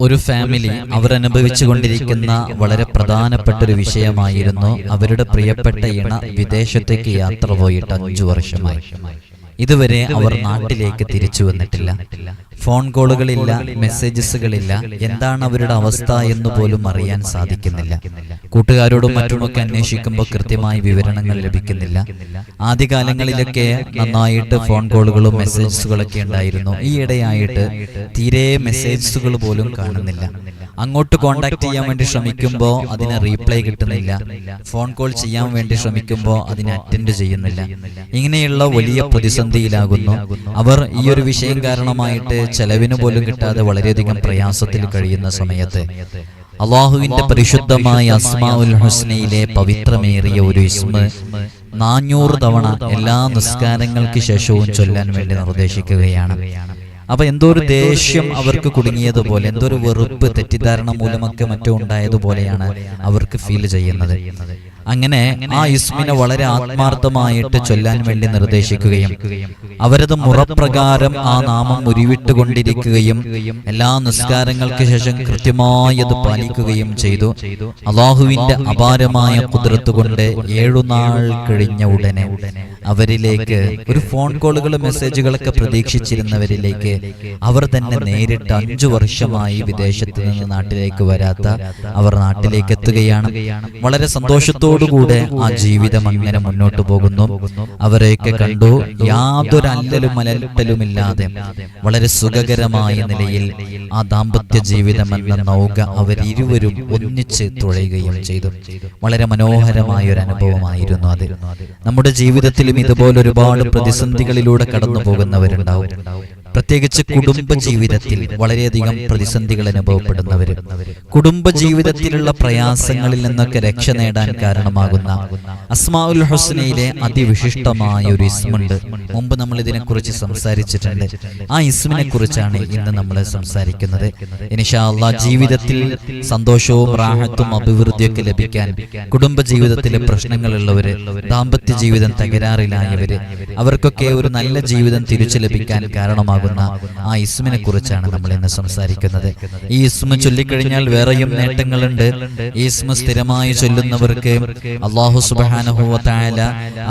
ഒരു ഫാമിലി അവർ അനുഭവിച്ചു കൊണ്ടിരിക്കുന്ന വളരെ പ്രധാനപ്പെട്ട ഒരു വിഷയമായിരുന്നു അവരുടെ പ്രിയപ്പെട്ട ഇണ വിദേശത്തേക്ക് യാത്ര പോയിട്ട് 5 വർഷമായി. ഇതുവരെ അവർ നാട്ടിലേക്ക് തിരിച്ചു വന്നിട്ടില്ല. ഫോൺ കോളുകളില്ല, മെസ്സേജസുകളില്ല. എന്താണ് അവരുടെ അവസ്ഥ എന്ന് പോലും അറിയാൻ സാധിക്കുന്നില്ല. കൂട്ടുകാരോടും മറ്റുമൊക്കെ അന്വേഷിക്കുമ്പോൾ കൃത്യമായി വിവരണങ്ങൾ ലഭിക്കുന്നില്ല. ആദ്യകാലങ്ങളിലൊക്കെ നന്നായിട്ട് ഫോൺ കോളുകളും മെസ്സേജസുകളൊക്കെ ഉണ്ടായിരുന്നു. ഈ ഇടയായിട്ട് തീരെ മെസ്സേജസുകൾ പോലും കാണുന്നില്ല. അങ്ങോട്ട് കോണ്ടാക്ട് ചെയ്യാൻ വേണ്ടി ശ്രമിക്കുമ്പോൾ അതിന് റീപ്ലൈ കിട്ടുന്നില്ല. ഫോൺ കോൾ ചെയ്യാൻ വേണ്ടി ശ്രമിക്കുമ്പോൾ അതിന് അറ്റൻഡ് ചെയ്യുന്നില്ല. ഇങ്ങനെയുള്ള വലിയ പ്രതിസന്ധിയിലാകുന്നു അവർ. ഈ ഒരു വിഷയം കാരണമായിട്ട് ചെലവിന് പോലും കിട്ടാതെ വളരെയധികം പ്രയാസത്തിൽ കഴിയുന്ന സമയത്ത് അള്ളാഹുവിന്റെ പരിശുദ്ധമായ അസ്മാഉൽ ഹുസ്നയിലെ പവിത്രമേറിയ ഒരു ഇസ്മ 400 തവണ എല്ലാ നിസ്കാരങ്ങൾക്ക് ശേഷവും ചൊല്ലാൻ വേണ്ടി നിർദ്ദേശിക്കുകയാണ്. അപ്പൊ എന്തോ ഒരു ദേഷ്യം അവർക്ക് കുടുങ്ങിയതുപോലെ, എന്തോ ഒരു വെറുപ്പ്, തെറ്റിദ്ധാരണ മൂലമൊക്കെ മറ്റോ ഉണ്ടായതുപോലെയാണ് അവർക്ക് ഫീൽ ചെയ്യുന്നത്. അങ്ങനെ ആ ഇസ്മിനെ വളരെ ആത്മാർത്ഥമായിട്ട് ചൊല്ലാൻ വേണ്ടി നിർദ്ദേശിക്കുകയും അവരത് മുറപ്രകാരം ആ നാമം ഉരുവിട്ടുകൊണ്ടിരിക്കുകയും എല്ലാ നിസ്കാരങ്ങൾക്ക് ശേഷം കൃത്യമായി അത് പാലിക്കുകയും ചെയ്തു. അള്ളാഹുവിന്റെ അപാരമായ ഖുദ്റത്ത് കൊണ്ട് 7 നാൾ കഴിഞ്ഞ ഉടനെ അവരിലേക്ക് ഒരു ഫോൺ കോളുകളും മെസ്സേജുകളൊക്കെ പ്രതീക്ഷിച്ചിരുന്നവരിലേക്ക് അവർ തന്നെ നേരിട്ട് 5 വർഷമായി വിദേശത്ത് നിന്ന് നാട്ടിലേക്ക് വരാത്ത അവർ നാട്ടിലേക്ക് എത്തുകയാണ്. വളരെ സന്തോഷത്തോടുകൂടെ ആ ജീവിതം അങ്ങനെ മുന്നോട്ട് പോകുന്നു. അവരെയൊക്കെ കണ്ടു യാതൊരു അല്ലലും അലട്ടലുമില്ലാതെ വളരെ സുഖകരമായ നിലയിൽ ആ ദാമ്പത്യ ജീവിതം എന്ന നൗക അവരിരുവരും ഒന്നിച്ച് തുഴയുകയും ചെയ്തു. വളരെ മനോഹരമായ ഒരു അനുഭവമായിരുന്നു അത്. നമ്മുടെ ജീവിതത്തിലും ഇതുപോലെ ഒരുപാട് പ്രതിസന്ധികളിലൂടെ കടന്നു പോകുന്നവരുണ്ടാവും. പ്രത്യേകിച്ച് കുടുംബ ജീവിതത്തിൽ വളരെയധികം പ്രതിസന്ധികൾ അനുഭവപ്പെടുന്നവർ, കുടുംബ ജീവിതത്തിലുള്ള പ്രയാസങ്ങളിൽ നിന്നൊക്കെ രക്ഷ നേടാൻ കാരണമാകുന്ന അസ്മാഉൽ ഹുസ്നയിലെ അതിവിശിഷ്ടമായ ഒരു ഇസ്മുണ്ട്. മുമ്പ് നമ്മൾ ഇതിനെക്കുറിച്ച് സംസാരിച്ചിട്ടുണ്ട്. ആ ഇസ്മിനെ കുറിച്ചാണ് ഇന്ന് നമ്മൾ സംസാരിക്കുന്നത്. ഇൻഷാ അല്ലാഹ് ജീവിതത്തിൽ സന്തോഷവും റാഹത്തും അഭിവൃദ്ധിയൊക്കെ ലഭിക്കാൻ, കുടുംബ ജീവിതത്തിലെ പ്രശ്നങ്ങളുള്ളവര്, ദാമ്പത്യ ജീവിതം തകരാറിലായവര്, അവർക്കൊക്കെ ഒരു നല്ല ജീവിതം തിരിച്ചു ലഭിക്കാൻ കാരണമാകും ആ ഇസ്മിനെ കുറിച്ചാണ് നമ്മൾ ഇന്ന് സംസാരിക്കുന്നത്. ഈ ഇസ്മ ചൊല്ലിക്കഴിഞ്ഞാൽ വേറെയും നേട്ടങ്ങളുണ്ട്. ഈ ഇസ്മ സ്ഥിരമായി ചൊല്ലുന്നവർക്ക് അല്ലാഹു സുബ്ഹാനഹു വ തആല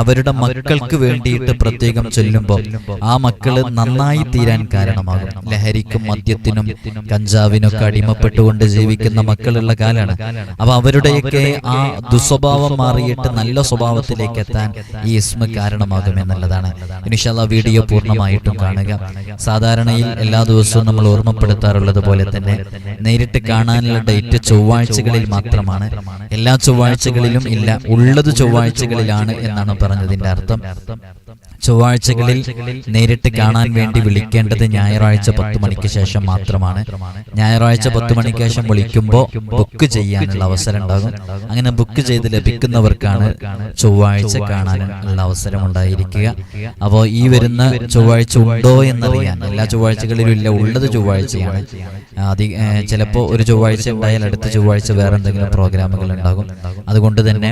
അവരുടെ മക്കൾക്ക് വേണ്ടിയിട്ട് പ്രത്യേകം ചൊല്ലുമ്പോൾ ആ മക്കള് നന്നായി തീരാൻ കാരണമാകും. ലഹരിക്കും മദ്യത്തിനും കഞ്ചാവിനൊക്കെ അടിമപ്പെട്ടുകൊണ്ട് ജീവിക്കുന്ന മക്കളുള്ള കാലാണ്. അപ്പൊ അവരുടെയൊക്കെ ആ ദുസ്വഭാവം മാറിയിട്ട് നല്ല സ്വഭാവത്തിലേക്ക് എത്താൻ ഈ ഇസ്മ കാരണമാകും എന്നുള്ളതാണ്. ഇൻഷാ അല്ലാഹ് വീഡിയോ പൂർണ്ണമായിട്ടും കാണുക. സാധാരണയിൽ എല്ലാ ദിവസവും നമ്മൾ ഓർമ്മപ്പെടുത്താറുള്ളത് പോലെ തന്നെ നേരിട്ട് കാണാനുള്ള ഡേറ്റ് ചൊവ്വാഴ്ചകളിൽ മാത്രമാണ്. എല്ലാ ചൊവ്വാഴ്ചകളിലും ഇല്ല, ഉള്ളത് ചൊവ്വാഴ്ചകളിലാണ് എന്നാണ് പറഞ്ഞതിന്റെ അർത്ഥം. ചൊവ്വാഴ്ചകളിൽ നേരിട്ട് കാണാൻ വേണ്ടി വിളിക്കേണ്ടത് ഞായറാഴ്ച 10 മണിക്ക് ശേഷം മാത്രമാണ്. ഞായറാഴ്ച 10 മണിക്ക് ശേഷം വിളിക്കുമ്പോൾ ബുക്ക് ചെയ്യാനുള്ള അവസരം ഉണ്ടാകും. അങ്ങനെ ബുക്ക് ചെയ്ത് ലഭിക്കുന്നവർക്കാണ് ചൊവ്വാഴ്ച കാണാനുള്ള അവസരം ഉണ്ടായിരിക്കുക. അപ്പോൾ ഈ വരുന്ന ചൊവ്വാഴ്ച ഉണ്ടോ എന്നറിയാൻ, എല്ലാ ചൊവ്വാഴ്ചകളിലും ഇല്ല, ഉള്ളത് ചൊവ്വാഴ്ചയാണ്. ചിലപ്പോൾ ഒരു ചൊവ്വാഴ്ച ഉണ്ടായാൽ അടുത്ത ചൊവ്വാഴ്ച വേറെ എന്തെങ്കിലും പ്രോഗ്രാമുകൾ ഉണ്ടാകും. അതുകൊണ്ട് തന്നെ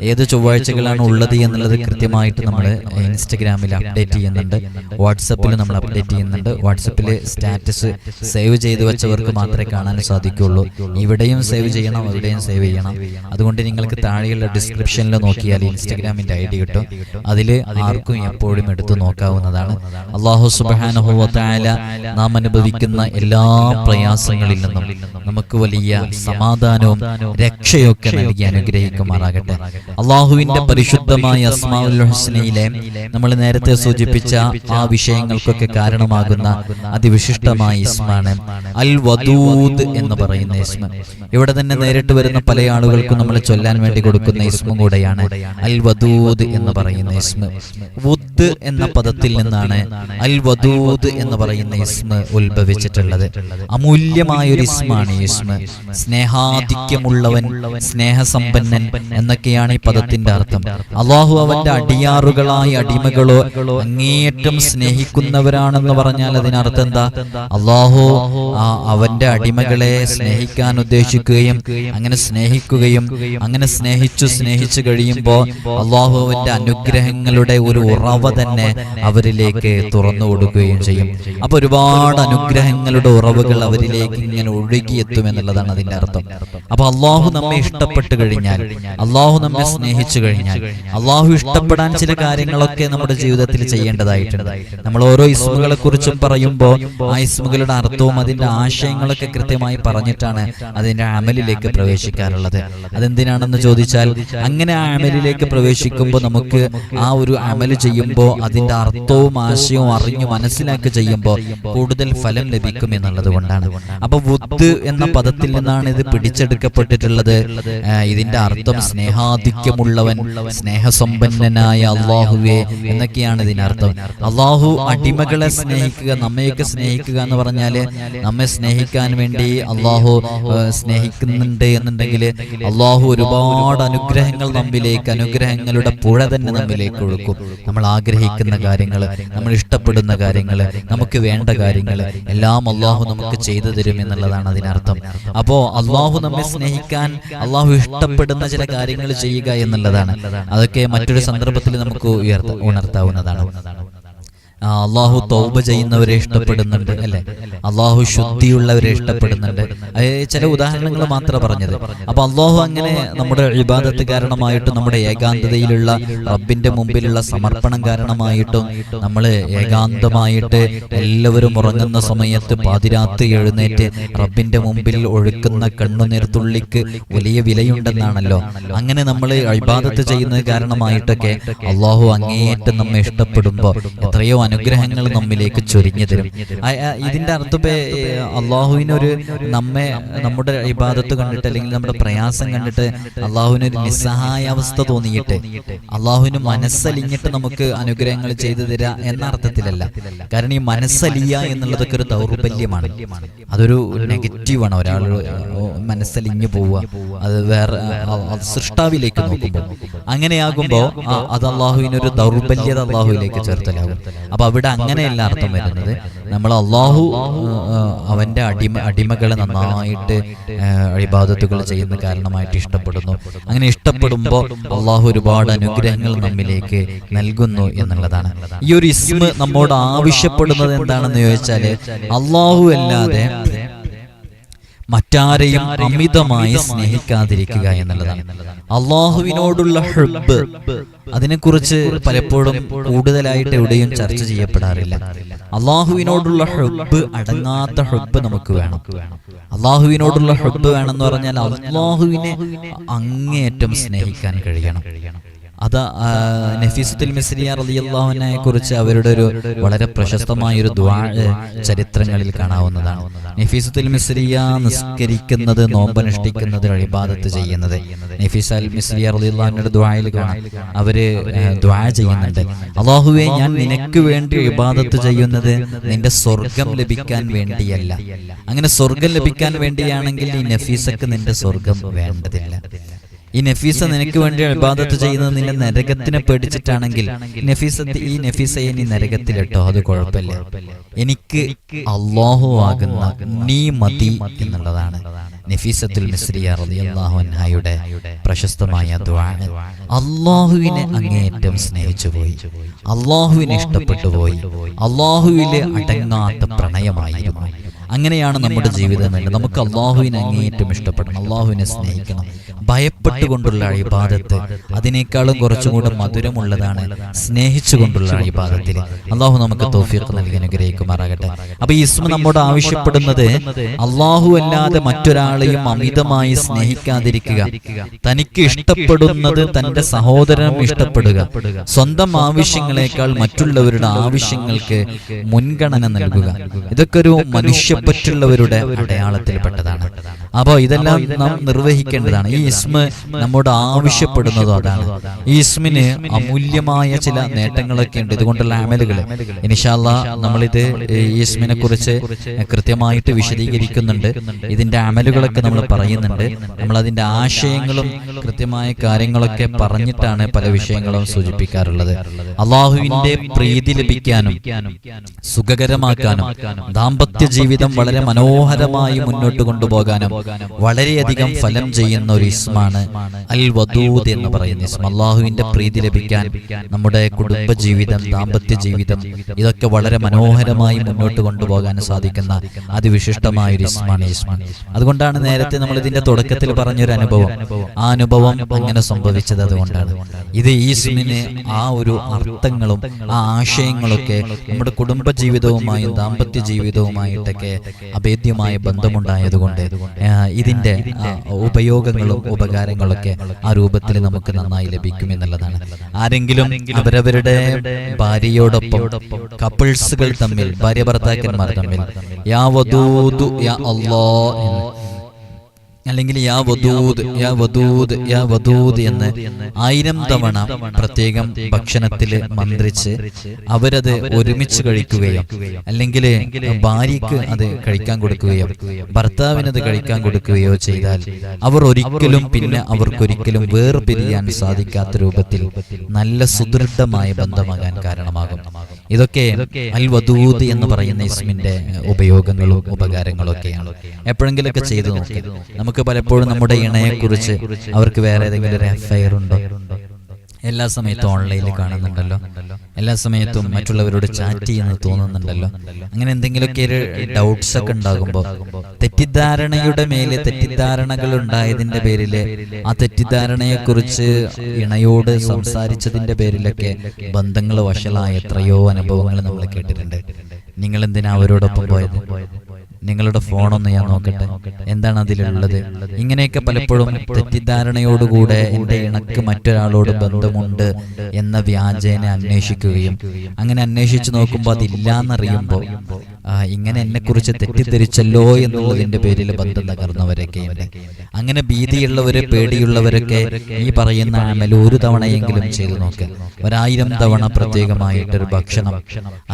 ഏത് ചൊവ്വാഴ്ചകളാണ് ഉള്ളത് എന്നുള്ളത് കൃത്യമായിട്ട് നമ്മൾ ഇൻസ്റ്റഗ്രാമിൽ അപ്ഡേറ്റ് ചെയ്യുന്നുണ്ട്, വാട്സപ്പിൽ നമ്മൾ അപ്ഡേറ്റ് ചെയ്യുന്നുണ്ട്. വാട്സപ്പിൽ സ്റ്റാറ്റസ് സേവ് ചെയ്ത് വെച്ചവർക്ക് മാത്രമേ കാണാൻ സാധിക്കുള്ളൂ. ഇവിടെയും സേവ് ചെയ്യണം, ഇവിടെയും സേവ് ചെയ്യണം. അതുകൊണ്ട് നിങ്ങൾക്ക് താഴെയുള്ള ഡിസ്ക്രിപ്ഷനിൽ നോക്കിയാൽ ഇൻസ്റ്റഗ്രാമിന്റെ ID കിട്ടും. അതിൽ ആർക്കും എപ്പോഴും എടുത്തു നോക്കാവുന്നതാണ്. അല്ലാഹു സുബ്ഹാനഹു വ തആല നാം അനുഭവിക്കുന്ന എല്ലാ പ്രയാസങ്ങളിൽ നിന്നും നമുക്ക് വലിയ സമാധാനവും രക്ഷയൊക്കെ നൽകി അനുഗ്രഹിക്കുമാറാകട്ടെ. അള്ളാഹുവിന്റെ പരിശുദ്ധമായ അസ്മാഉൽ ഹുസ്നയിലെ നമ്മൾ നേരത്തെ സൂചിപ്പിച്ച ആ വിഷയങ്ങൾക്കൊക്കെ കാരണമാകുന്ന അതിവിശിഷ്ടമായ ഇസ്മാണ് അൽ വദൂദ് എന്ന് പറയുന്ന ഇസ്മ. ഇവിടെ തന്നെ നേരിട്ട് വരുന്ന പല ആളുകൾക്കും നമ്മൾ ചൊല്ലാൻ വേണ്ടി കൊടുക്കുന്ന ഇസ്മും കൂടെയാണ് അൽ വദൂദ് എന്ന് പറയുന്ന ഇസ്മ. വുദ് എന്ന പദത്തിൽ നിന്നാണ് അൽ വദൂദ് എന്ന് പറയുന്ന ഇസ്മ ഉത്ഭവിച്ചിട്ടുള്ളത്. അമൂല്യമായ ഒരു ഇസ്മാണ് ഈ ഇസ്മ. സ്നേഹാധിക്യമുള്ളവൻ, സ്നേഹസമ്പന്നൻ എന്നൊക്കെയാണ് ഈ പദത്തിന്റെ അർത്ഥം. അള്ളാഹു അവന്റെ അടിയാറുകളായ അടിമകളോ അങ്ങേയറ്റം സ്നേഹിക്കുന്നവരാണെന്ന് പറഞ്ഞാൽ അതിനർത്ഥം എന്താ? അള്ളാഹു അവന്റെ അടിമകളെ സ്നേഹിക്കാൻ ഉദ്ദേശിക്കുകയും അങ്ങനെ സ്നേഹിക്കുകയും അങ്ങനെ സ്നേഹിച്ചു കഴിയുമ്പോൾ അള്ളാഹു അവന്റെ അനുഗ്രഹങ്ങളുടെ ഒരു ഉറ ഉറവ തന്നെ അവരിലേക്ക് തുറന്നു കൊടുക്കുകയും ചെയ്യും. അപ്പൊ ഒരുപാട് അനുഗ്രഹങ്ങളുടെ ഉറവുകൾ അവരിലേക്ക് ഇങ്ങനെ ഒഴുകിയെത്തുമെന്നുള്ളതാണ് അതിന്റെ അർത്ഥം. അപ്പൊ അള്ളാഹു നമ്മെ ഇഷ്ടപ്പെട്ടു കഴിഞ്ഞാൽ, അള്ളാഹു നമ്മെ സ്നേഹിച്ചു കഴിഞ്ഞാൽ, അള്ളാഹു ഇഷ്ടപ്പെടാൻ ചില കാര്യങ്ങളൊക്കെ നമ്മുടെ ജീവിതത്തിൽ ചെയ്യേണ്ടതായിട്ടുണ്ട്. നമ്മൾ ഓരോ ഇസ്മുകളെ കുറിച്ചും പറയുമ്പോൾ ആ ഇസ്മുകളുടെ അർത്ഥവും അതിന്റെ ആശയങ്ങളൊക്കെ കൃത്യമായി പറഞ്ഞിട്ടാണ് അതിന്റെ അമലിലേക്ക് പ്രവേശിക്കാറുള്ളത്. അതെന്തിനാണെന്ന് ചോദിച്ചാൽ, അങ്ങനെ ആ അമലിലേക്ക് പ്രവേശിക്കുമ്പോൾ നമുക്ക് ആ ഒരു അമല് ചെയ്യുമ്പോൾ അതിന്റെ അർത്ഥവും ആശയവും അറിഞ്ഞു മനസ്സിലാക്കി ചെയ്യുമ്പോൾ കൂടുതൽ ഫലം ലഭിക്കും എന്നുള്ളത് കൊണ്ടാണ്. അപ്പൊ വുദ് എന്ന പദത്തിൽ നിന്നാണ് ഇത് പിടിച്ചെടുക്കപ്പെട്ടിട്ടുള്ളത്. ഇതിന്റെ അർത്ഥം സ്നേഹാധിക്യമുള്ളവൻ, സ്നേഹസമ്പന്നനായ അള്ളാഹുവേ എന്നൊക്കെയാണ് ഇതിനർത്ഥം. അള്ളാഹു അടിമകളെ സ്നേഹിക്കുക, നമ്മയൊക്കെ സ്നേഹിക്കുക എന്ന് പറഞ്ഞാല് നമ്മെ സ്നേഹിക്കാൻ വേണ്ടി അള്ളാഹു സ്നേഹിക്കുന്നുണ്ട് എന്നുണ്ടെങ്കിൽ അള്ളാഹു ഒരുപാട് അനുഗ്രഹങ്ങൾ നമ്മിലേക്ക്, അനുഗ്രഹങ്ങളുടെ പുഴ തന്നെ നമ്മിലേക്ക് ഒഴുക്കും. നമ്മൾ ആഗ്രഹിക്കുന്ന കാര്യങ്ങൾ, നമ്മൾ ഇഷ്ടപ്പെടുന്ന കാര്യങ്ങൾ, നമുക്ക് വേണ്ട കാര്യങ്ങൾ എല്ലാം അള്ളാഹു നമുക്ക് ചെയ്തു തരും എന്നുള്ളതാണ് അതിനർത്ഥം. അപ്പോ അള്ളാഹു നമ്മെ സ്നേഹിക്കാൻ അള്ളാഹു ഇഷ്ടപ്പെടുന്ന ചില കാര്യങ്ങൾ ചെയ്യുക എന്നുള്ളതാണ്. അതൊക്കെ മറ്റൊരു സന്ദർഭത്തിൽ നമുക്ക് ഉണർത്താവുന്നതാണ്. അള്ളാഹു തൗബ ചെയ്യുന്നവരെ ഇഷ്ടപ്പെടുന്നുണ്ട്, അല്ലെ? അള്ളാഹു ശുദ്ധിയുള്ളവരെ ഇഷ്ടപ്പെടുന്നുണ്ട്. ചില ഉദാഹരണങ്ങൾ മാത്രം പറഞ്ഞത്. അപ്പൊ അള്ളാഹു അങ്ങനെ നമ്മുടെ ഇബാദത്ത് കാരണമായിട്ടും, നമ്മുടെ ഏകാന്തതയിലുള്ള റബ്ബിന്റെ മുമ്പിലുള്ള സമർപ്പണം കാരണമായിട്ടും, നമ്മൾ ഏകാന്തമായിട്ട് എല്ലാവരും ഉറങ്ങുന്ന സമയത്ത് പാതിരാത്രി എഴുന്നേറ്റ് റബ്ബിന്റെ മുമ്പിൽ ഒഴുക്കുന്ന കണ്ണുനീർത്തുള്ളിക്ക് വലിയ വിലയുണ്ടെന്നാണല്ലോ. അങ്ങനെ നമ്മൾ ഇബാദത്ത് ചെയ്യുന്നത് കാരണമായിട്ടൊക്കെ അള്ളാഹു അങ്ങേയറ്റം നമ്മെ ഇഷ്ടപ്പെടുമ്പോൾ എത്രയോ അനുഗ്രഹങ്ങൾ നമ്മിലേക്ക് ചൊരിഞ്ഞു തരും. ഇതിന്റെ അർത്ഥം അള്ളാഹുവിനൊരു നമ്മുടെ ഇബാദത്ത് കണ്ടിട്ട്, അല്ലെങ്കിൽ നമ്മുടെ പ്രയാസം കണ്ടിട്ട് അള്ളാഹുവിനൊരു നിസ്സഹായ അവസ്ഥ തോന്നിയിട്ട്, അള്ളാഹുവിന് മനസ്സലിഞ്ഞിട്ട് നമുക്ക് അനുഗ്രഹങ്ങൾ ചെയ്തു തരാ എന്ന അർത്ഥത്തിലല്ല. കാരണം ഈ മനസ്സലിയ എന്നുള്ളതൊക്കെ ഒരു ദൗർബല്യമാണ്, അതൊരു നെഗറ്റീവാണ്. ഒരാൾ മനസ്സലിഞ്ഞു പോവുക, അത് വേറെ സൃഷ്ടാവിലേക്ക് നോക്കുമ്പോൾ അങ്ങനെയാകുമ്പോൾ അത് അള്ളാഹുവിനൊരു ദൗർബല്യത അള്ളാഹുവിലേക്ക് ചേർത്തലാകും. അപ്പൊ അവിടെ അങ്ങനെയല്ല അർത്ഥം വരുന്നത്. നമ്മൾ അള്ളാഹു അവന്റെ അടിമകളെ നന്നായിട്ട് ഇബാദത്തുകൾ ചെയ്യുന്ന കാരണമായിട്ട് ഇഷ്ടപ്പെടുന്നു. അങ്ങനെ ഇഷ്ടപ്പെടുമ്പോൾ അള്ളാഹു ഒരുപാട് അനുഗ്രഹങ്ങൾ നമ്മിലേക്ക് നൽകുന്നു എന്നുള്ളതാണ്. ഈ ഒരു ഇസ്മ നമ്മോട് ആവശ്യപ്പെടുന്നത് എന്താണെന്ന് ചോദിച്ചാല്, അള്ളാഹു അല്ലാതെ മറ്റാരെയും അമിതമായി സ്നേഹിക്കാതിരിക്കുക എന്നുള്ളതാണ്. അള്ളാഹുവിനോടുള്ള ഹുബ്ബ്, അതിനെക്കുറിച്ച് പലപ്പോഴും കൂടുതലായിട്ട് എവിടെയും ചർച്ച ചെയ്യപ്പെടാറില്ല. അള്ളാഹുവിനോടുള്ള ഹുബ്ബ്, അടങ്ങാത്ത ഹുബ്ബ് നമുക്ക് വേണം. അള്ളാഹുവിനോടുള്ള ഹുബ്ബ് വേണമെന്ന് പറഞ്ഞാൽ അള്ളാഹുവിനെ അങ്ങേയറ്റം സ്നേഹിക്കാൻ കഴിയണം. അത് നഫീസത്തുൽ മിസ്രിയ റളിയല്ലാഹു അൻഹയെ കുറിച്ച് അവരുടെ ഒരു വളരെ പ്രശസ്തമായ ഒരു ദുആ ചരിത്രങ്ങളിൽ കാണാവുന്നതാണ്. നഫീസത്തുൽ മിസ്രിയ നിസ്കരിക്കുന്നത്, നോമ്പനുഷ്ഠിക്കുന്നത്, ഇബാദത്ത് ചെയ്യുന്നത്. നഫീസത്തുൽ മിസ്രിയ റളിയല്ലാഹു അൻഹയുടെ ദുആയിൽ കാണാം, അവര് ദുആ ചെയ്യുന്നുണ്ട്, അല്ലാഹുവേ ഞാൻ നിനക്ക് വേണ്ടി ഇബാദത്ത് ചെയ്യുന്നത് നിന്റെ സ്വർഗം ലഭിക്കാൻ വേണ്ടിയല്ല. അങ്ങനെ സ്വർഗം ലഭിക്കാൻ വേണ്ടിയാണെങ്കിൽ ഈ നഫീസക്ക് നിന്റെ സ്വർഗം വേണ്ടതില്ല. ഈ നഫീസ നിനക്ക് വേണ്ടി ഇബാദത്ത് ചെയ്യുന്നത് നിന്റെ നരകത്തിനെ പേടിച്ചിട്ടാണെങ്കിൽ ഈ നഫീസയെ നീ നരകത്തിലിട്ടോ, അത് കുഴപ്പമില്ല. എനിക്ക് അല്ലാഹു ആകുന്ന നീ മതി എന്നുള്ളതാണ് നഫീസത്തുൽ മിസ്രിയ റളിയല്ലാഹു അൻഹയുടെ പ്രശസ്തമായ ദുആ. അല്ലാഹുവിനെ അങ്ങേയറ്റം സ്നേഹിച്ചു പോയി, അല്ലാഹുവിനെ ഇഷ്ടപ്പെട്ടു പോയി, അല്ലാഹുവിലെ അടങ്ങാത്ത പ്രണയമായിരുന്നു. അങ്ങനെയാണ് നമ്മുടെ ജീവിതം വേണ്ടത്. നമുക്ക് അല്ലാഹുവിനെ അങ്ങേയറ്റം ഇഷ്ടപ്പെടണം, അല്ലാഹുവിനെ സ്നേഹിക്കണം. ഭയപ്പെട്ടുകൊണ്ടുള്ള ഇബാദത്ത് അതിനേക്കാളും കുറച്ചും കൂടെ മധുരമുള്ളതാണ് സ്നേഹിച്ചുകൊണ്ടുള്ള ഇബാദത്തിൽ. അല്ലാഹു നമുക്ക് തൗഫീഖ് നൽകി അനുഗ്രഹിക്കുമാറാകട്ടെ. അപ്പൊ ഈ ഇസ്മ നമ്മോട് ആവശ്യപ്പെടുന്നത് അല്ലാഹു അല്ലാതെ മറ്റൊരാളെയും അമിതമായി സ്നേഹിക്കാതിരിക്കുക, തനിക്ക് ഇഷ്ടപ്പെടുന്നത് തന്റെ സഹോദരനും ഇഷ്ടപ്പെടുക, സ്വന്തം ആവശ്യങ്ങളെക്കാൾ മറ്റുള്ളവരുടെ ആവശ്യങ്ങൾക്ക് മുൻഗണന നൽകുക. ഇതൊക്കെ ഒരു മനുഷ്യപ്പറ്റുള്ളവരുടെ അടയാളത്തിൽപ്പെട്ടതാണ്. അപ്പോ ഇതെല്ലാം നാം നിർവഹിക്കേണ്ടതാണ്. ഈ ഇസ്മ നമ്മോട് ആവശ്യപ്പെടുന്നതും അതാണ്. ഈ ഇസ്മിന് അമൂല്യമായ ചില നേട്ടങ്ങളൊക്കെ ഉണ്ട്, ഇതുകൊണ്ടുള്ള അമലുകൾ. ഇൻഷാ അല്ലാഹ് നമ്മളിത് ഈ ഇസ്മിനെ കുറിച്ച് കൃത്യമായിട്ട് വിശദീകരിക്കുന്നുണ്ട്. ഇതിന്റെ അമലുകളൊക്കെ നമ്മൾ പറയുന്നുണ്ട്. നമ്മൾ അതിന്റെ ആശയങ്ങളും കൃത്യമായ കാര്യങ്ങളൊക്കെ പറഞ്ഞിട്ടാണ് പല വിഷയങ്ങളും സൂചിപ്പിക്കാറുള്ളത്. അള്ളാഹുവിന്റെ പ്രീതി ലഭിക്കാനും സുഖകരമാക്കാനും ദാമ്പത്യ ജീവിതം വളരെ മനോഹരമായി മുന്നോട്ട് കൊണ്ടുപോകാനും വളരെയധികം ഫലം ചെയ്യുന്ന ഒരു ഇസ്മ ഇസ്മാണ് അൽ വദൂദ് എന്ന് പറയുന്ന ഇസ്മ. അള്ളാഹുവിന്റെ പ്രീതി ലഭിക്കാൻ നമ്മുടെ കുടുംബ ജീവിതം, ദാമ്പത്യ ജീവിതം, ഇതൊക്കെ വളരെ മനോഹരമായി മുന്നോട്ട് കൊണ്ടുപോകാൻ സാധിക്കുന്ന അതിവിശിഷ്ടമായ ഒരു ഇസ്മാണ് ഇസ്മാൻ. അതുകൊണ്ടാണ് നേരത്തെ നമ്മൾ ഇതിന്റെ തുടക്കത്തിൽ പറഞ്ഞൊരു അനുഭവം, ആ അനുഭവം അങ്ങനെ സംഭവിച്ചത് അതുകൊണ്ടാണ്. ഇത് ഈ ഇസ്മിന് ആ ഒരു അർത്ഥങ്ങളും ആ ആശയങ്ങളൊക്കെ നമ്മുടെ കുടുംബ ജീവിതവുമായും ദാമ്പത്യ ജീവിതവുമായിട്ടൊക്കെ അഭേദ്യമായ ബന്ധമുണ്ടായതുകൊണ്ട് ഇതിന്റെ ഉപയോഗങ്ങളും ഉപകാരങ്ങളൊക്കെ ആ രൂപത്തിൽ നമുക്ക് നന്നായി ലഭിക്കും എന്നുള്ളതാണ്. ആരെങ്കിലും അവരവരുടെ ഭാര്യയോടൊപ്പം കപ്പിൾസുകൾ തമ്മിൽ, ഭാര്യ ഭർത്താക്കന്മാർ തമ്മിൽ യാ വദൂദ് യാ അല്ലാഹ് അല്ലെങ്കിൽ യാ വദൂദ് യാ വദൂദ് യാ വദൂദ് എന്ന് 1000 തവണ പ്രത്യേകം ഭക്ഷണത്തിൽ മന്ത്രിച്ച് അവരത് ഒരുമിച്ച് കഴിക്കുകയോ അല്ലെങ്കിൽ ഭാര്യയ്ക്ക് അത് കഴിക്കാൻ കൊടുക്കുകയോ ഭർത്താവിനത് കഴിക്കാൻ കൊടുക്കുകയോ ചെയ്താൽ അവർ ഒരിക്കലും പിന്നെ അവർക്കൊരിക്കലും വേർപിരിയാൻ സാധിക്കാത്ത രൂപത്തിൽ നല്ല സുദൃഢമായ ബന്ധമാകാൻ കാരണമാകും. ഇതൊക്കെ അൽ വദൂദ് എന്ന് പറയുന്ന ഇസ്മിന്റെ ഉപയോഗങ്ങളും ഉപകാരങ്ങളും ഒക്കെയാണ്. എപ്പോഴെങ്കിലൊക്കെ ചെയ്തു നോക്കി. നമുക്ക് പലപ്പോഴും നമ്മുടെ ഇണയെക്കുറിച്ച് അവർക്ക് വേറെ ഏതെങ്കിലും ഒരു അഫയർ ഉണ്ടോ? എല്ലാ സമയത്തും ഓൺലൈനിൽ കാണുന്നുണ്ടല്ലോ, എല്ലാ സമയത്തും മറ്റുള്ളവരോട് ചാറ്റ് ചെയ്യുന്നത് തോന്നുന്നുണ്ടല്ലോ. അങ്ങനെ എന്തെങ്കിലുമൊക്കെ ഒരു ഡൗട്ട്സ് ഒക്കെ ഉണ്ടാകുമ്പോൾ തെറ്റിദ്ധാരണയുടെ മേലെ തെറ്റിദ്ധാരണകൾ ഉണ്ടായതിന്റെ പേരില് ആ തെറ്റിദ്ധാരണയെക്കുറിച്ച് ഇണയോട് സംസാരിച്ചതിന്റെ പേരിലൊക്കെ ബന്ധങ്ങൾ വഷളായ എത്രയോ അനുഭവങ്ങൾ നമ്മൾ കേട്ടിട്ടുണ്ട്. നിങ്ങൾ എന്തിനാ അവരോടൊപ്പം പോയത്? നിങ്ങളുടെ ഫോണൊന്ന് ഞാൻ നോക്കട്ടെ, എന്താണ് അതിലുള്ളത്? ഇങ്ങനെയൊക്കെ പലപ്പോഴും തെറ്റിദ്ധാരണയോടുകൂടെ എൻ്റെ ഇണക്ക് മറ്റൊരാളോട് ബന്ധമുണ്ട് എന്ന വ്യാജേന അന്വേഷിക്കുകയും അങ്ങനെ അന്വേഷിച്ചു നോക്കുമ്പോൾ അതില്ലാന്നറിയുമ്പോൾ ഇങ്ങനെ എന്നെക്കുറിച്ച് തെറ്റിദ്ധരിച്ചല്ലോ എന്നുള്ളതിന്റെ പേരിൽ ബന്ധം തകർന്നവരൊക്കെയുണ്ട്. അങ്ങനെ ഭീതിയുള്ളവര്, പേടിയുള്ളവരൊക്കെ ഈ പറയുന്ന അമൽ ഒരു തവണയെങ്കിലും ചെയ്തു നോക്കുക. 1000 തവണ പ്രത്യേകമായിട്ടൊരു ഭക്ഷണം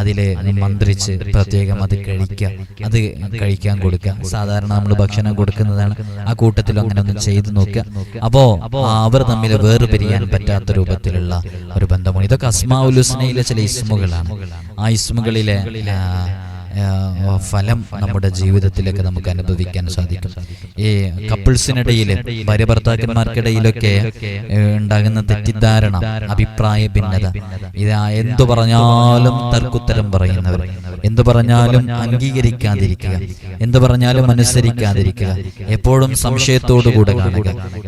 അതില് മന്ത്രിച്ച് പ്രത്യേകം അത് കഴിക്കുക, അത് കഴിക്കാൻ കൊടുക്കുക. സാധാരണ നമ്മൾ ഭക്ഷണം കൊടുക്കുന്നതാണ്, ആ കൂട്ടത്തിൽ അങ്ങനെ ഒന്ന് ചെയ്തു നോക്കുക. അപ്പോ അവർ തമ്മിൽ വേർപിരിയാൻ പറ്റാത്ത രൂപത്തിലുള്ള ഒരു ബന്ധമാണ്. ഇതൊക്കെ അസ്മാഉൽ ഹുസ്നയിലെ ചില ഇസ്മുകളാണ്. ആ ഇസ്മുകളിലെ ഫലം നമ്മുടെ ജീവിതത്തിലൊക്കെ നമുക്ക് അനുഭവിക്കാൻ സാധിക്കും. ഈ കപ്പിൾസിനിടയിൽ, ഭാര്യ ഭർത്താക്കന്മാർക്കിടയിലൊക്കെ ഉണ്ടാകുന്ന തെറ്റിദ്ധാരണ, അഭിപ്രായ ഭിന്നത, ഇത് എന്തു പറഞ്ഞാലും തർക്കുത്തരം പറയുന്നവർ, എന്തു പറഞ്ഞാലും അംഗീകരിക്കാതിരിക്കുക, എന്തു പറഞ്ഞാലും അനുസരിക്കാതിരിക്കുക, എപ്പോഴും സംശയത്തോടുകൂടെ കാണുക,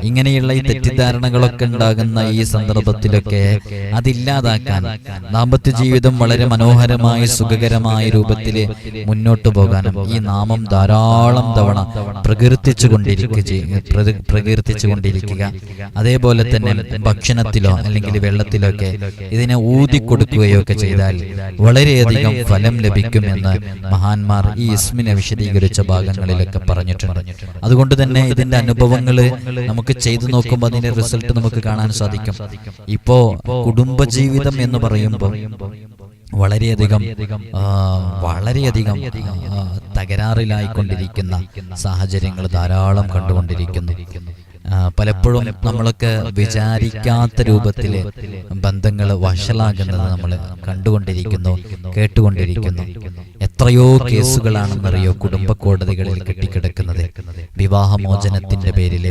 ഇങ്ങനെയുള്ള ഈ തെറ്റിദ്ധാരണകളൊക്കെ ഉണ്ടാകുന്ന ഈ സന്ദർഭത്തിലൊക്കെ അതില്ലാതാക്കാൻ ദാമ്പത്യ ജീവിതം വളരെ മനോഹരമായ സുഖകരമായ രൂപത്തിൽ മുന്നോട്ട് പോകാനും ഈ നാമം ധാരാളം തവണ പ്രകീർത്തിച്ചുകൊണ്ടിരിക്കുക. അതേപോലെ തന്നെ ഭക്ഷണത്തിലോ അല്ലെങ്കിൽ വെള്ളത്തിലോ ഒക്കെ ഇതിനെ ഊതിക്കൊടുക്കുകയോ ഒക്കെ ചെയ്താൽ വളരെയധികം ഫലം ലഭിക്കുമെന്ന് മഹാന്മാർ ഈ ഇസ്മിനെ വിശദീകരിച്ച ഭാഗങ്ങളിലൊക്കെ പറഞ്ഞിട്ടുണ്ട്. അതുകൊണ്ട് തന്നെ ഇതിന്റെ അനുഭവങ്ങൾ നമുക്ക് ചെയ്തു നോക്കുമ്പോൾ അതിന്റെ റിസൾട്ട് നമുക്ക് കാണാൻ സാധിക്കും. ഇപ്പോ കുടുംബജീവിതം എന്ന് പറയുമ്പോൾ വളരെയധികം തകരാറിലായിക്കൊണ്ടിരിക്കുന്ന സാഹചര്യങ്ങൾ ധാരാളം കണ്ടുകൊണ്ടിരിക്കുന്നു. പലപ്പോഴും നമ്മളൊക്കെ വിചാരിക്കാത്ത രൂപത്തിൽ ബന്ധങ്ങൾ വഷളാകുന്നത് നമ്മൾ കണ്ടുകൊണ്ടിരിക്കുന്നു, കേട്ടുകൊണ്ടിരിക്കുന്നു. എത്രയോ കേസുകളാണെന്നറിയോ കുടുംബ കോടതികളിൽ കെട്ടിക്കിടക്കുന്നത്. വിവാഹമോചനത്തിന്റെ പേരിൽ